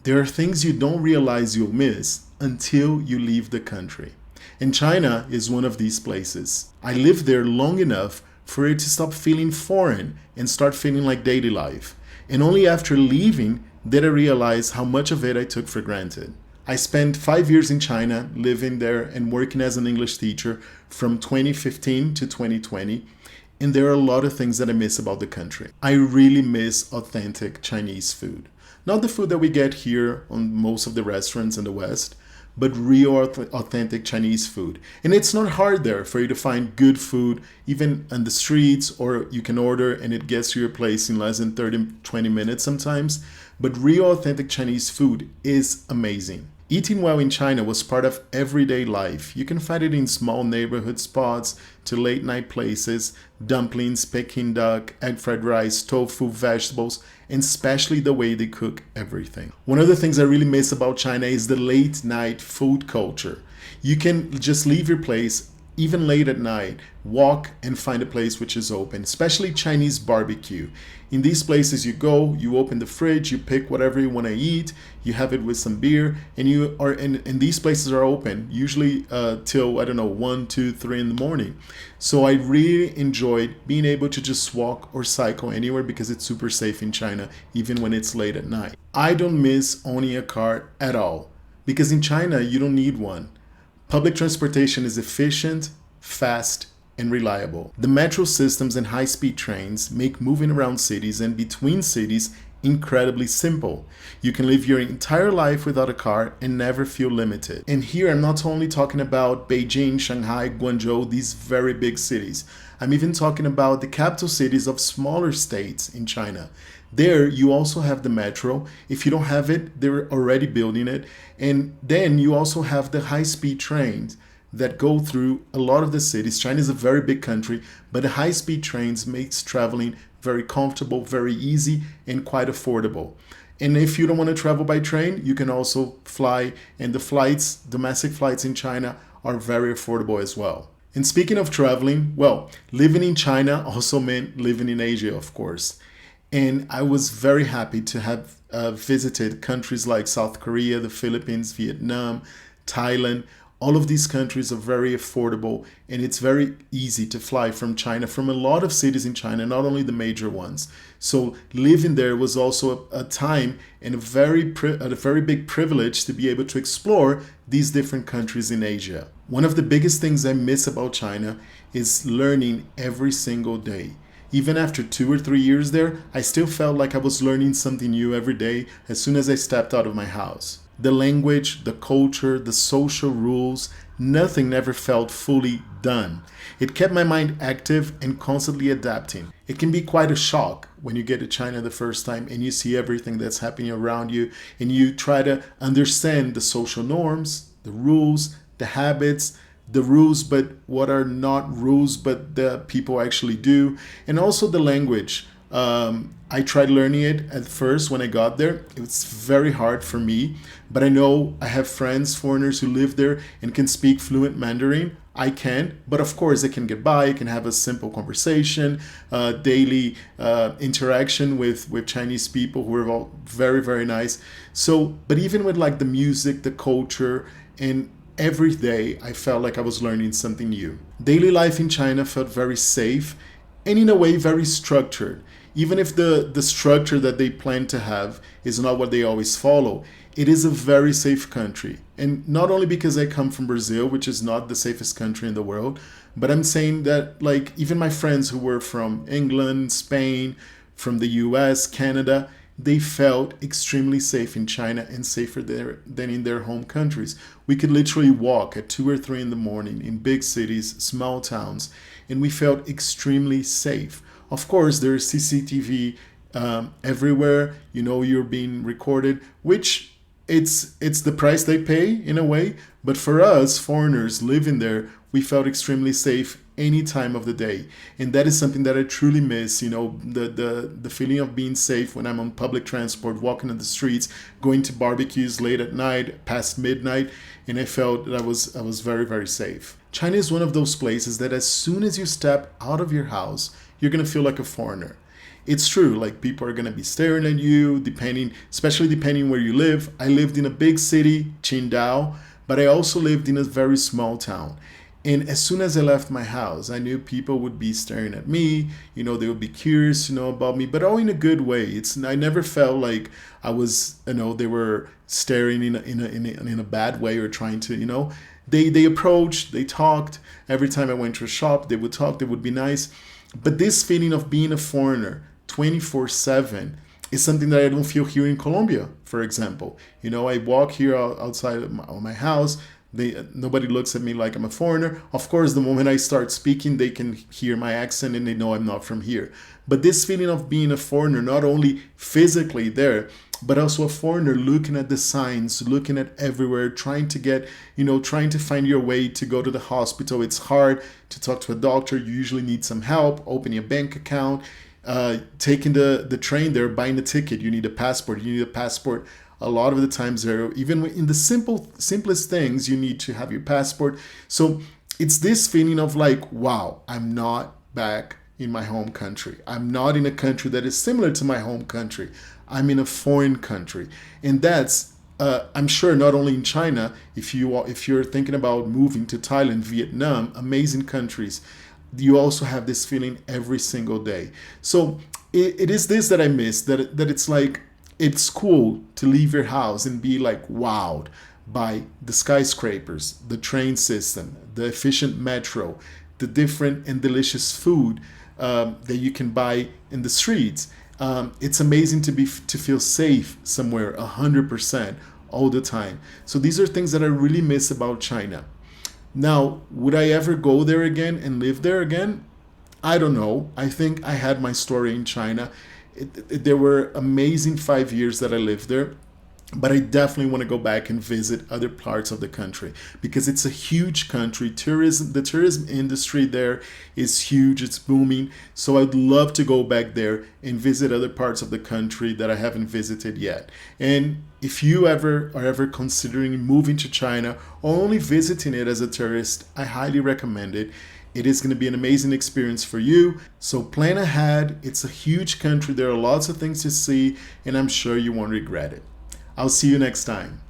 There are things you don't realize you'll miss until you leave the country. And China is one of these places. I lived there long enough for it to stop feeling foreign and start feeling like daily life. And only after leaving did I realize how much of it I took for granted. I spent 5 years in China, living there and working as an English teacher from 2015 to 2020. And there are a lot of things that I miss about the country. I really miss authentic Chinese food. Not the food that we get here on most of the restaurants in the West, but real authentic Chinese food. And it's not hard there for you to find good food, even on the streets, or you can order and it gets to your place in less than 30, 20 minutes sometimes. But real authentic Chinese food is amazing. Eating well in China was part of everyday life. You can find it in small neighborhood spots to late night places, dumplings, Peking duck, egg fried rice, tofu, vegetables, and especially the way they cook everything. One of the things I really miss about China is the late night food culture. You can just leave your place even late at night, walk and find a place which is open, especially Chinese barbecue. In these places you go, you open the fridge, you pick whatever you want to eat, you have it with some beer, and you are and these places are open, usually till, I don't know, 1, 2, 3 in the morning. So I really enjoyed being able to just walk or cycle anywhere because it's super safe in China, even when it's late at night. I don't miss owning a car at all, because in China you don't need one. Public transportation is efficient, fast, and reliable. The metro systems and high-speed trains make moving around cities and between cities incredibly simple. You can live your entire life without a car and never feel limited. And here I'm not only talking about Beijing, Shanghai, Guangzhou, these very big cities. I'm even talking about the capital cities of smaller states in China. There, you also have the metro. If you don't have it, they're already building it. And then you also have the high-speed trains that go through a lot of the cities. China is a very big country, but the high-speed trains makes traveling very comfortable, very easy, and quite affordable. And if you don't want to travel by train, you can also fly. And the flights, domestic flights in China, are very affordable as well. And speaking of traveling, well, living in China also meant living in Asia, of course. And I was very happy to have visited countries like South Korea, the Philippines, Vietnam, Thailand. All of these countries are very affordable, and it's very easy to fly from China, from a lot of cities in China, not only the major ones. So living there was also a time and a very big privilege to be able to explore these different countries in Asia. One of the biggest things I miss about China is learning every single day. Even after 2 or 3 years there, I still felt like I was learning something new every day as soon as I stepped out of my house. The language, the culture, the social rules, nothing ever felt fully done. It kept my mind active and constantly adapting. It can be quite a shock when you get to China the first time and you see everything that's happening around you and you try to understand the social norms, the rules, the habits, the rules, but what are not rules, but the people actually do, and also the language. I tried learning it at first when I got there. It was very hard for me, but I know I have friends, foreigners who live there and can speak fluent Mandarin. I can't, but of course I can get by. I can have a simple conversation, daily interaction with Chinese people who are all very, very nice. So, but even with like the music, the culture, and every day I felt like I was learning something new. Daily life in China felt very safe and in a way very structured. Even if the structure that they plan to have is not what they always follow, it is a very safe country. And not only because I come from Brazil, which is not the safest country in the world, but I'm saying that like even my friends who were from England, Spain, from the US, Canada, they felt extremely safe in China and safer there than in their home countries. We could literally walk at 2 or 3 in the morning in big cities, small towns, and we felt extremely safe. Of course, there is CCTV everywhere. You know you're being recorded, which it's the price they pay in a way. But for us foreigners living there, we felt extremely safe any time of the day, and that is something that I truly miss. You know, the feeling of being safe when I'm on public transport, walking on the streets, going to barbecues late at night, past midnight, and I felt that I was very, very safe. China is one of those places that as soon as you step out of your house, you're gonna feel like a foreigner. it's true. Like people are gonna be staring at you, especially depending where you live. I lived in a big city, Qingdao, but I also lived in a very small town. And as soon as I left my house, I knew people would be staring at me. They would be curious, about me, but all in a good way. I never felt like I was, they were staring in a bad way or trying to. They approached, they talked. Every time I went to a shop, they would talk, they would be nice. But this feeling of being a foreigner 24/7 is something that I don't feel here in Colombia, for example. I walk here outside of my house. Nobody looks at me like I'm a foreigner. Of course, the moment I start speaking, they can hear my accent and they know I'm not from here. But this feeling of being a foreigner, not only physically there, but also a foreigner looking at the signs, looking at everywhere, trying to find your way to go to the hospital. It's hard to talk to a doctor. You usually need some help, opening a bank account, taking the train there, buying a ticket. You need a passport. A lot of the times there, even in the simplest things, you need to have your passport. So it's this feeling of like, wow, I'm not back in my home country. I'm not in a country that is similar to my home country. I'm in a foreign country. And that's, I'm sure not only in China, if you're thinking about moving to Thailand, Vietnam, amazing countries, you also have this feeling every single day. So it is this that I miss, that it's like, it's cool to leave your house and be like wowed by the skyscrapers, the train system, the efficient metro, the different and delicious food that you can buy in the streets. It's amazing to feel safe somewhere 100% all the time. So these are things that I really miss about China. Now, would I ever go there again and live there again? I don't know. I think I had my story in China. There were amazing 5 years that I lived there, but I definitely want to go back and visit other parts of the country because it's a huge country. The tourism industry there is huge. It's booming. So I'd love to go back there and visit other parts of the country that I haven't visited yet. And if you are ever considering moving to China or only visiting it as a tourist, I highly recommend it. It is going to be an amazing experience for you. So plan ahead. It's a huge country. There are lots of things to see, and I'm sure you won't regret it. I'll see you next time.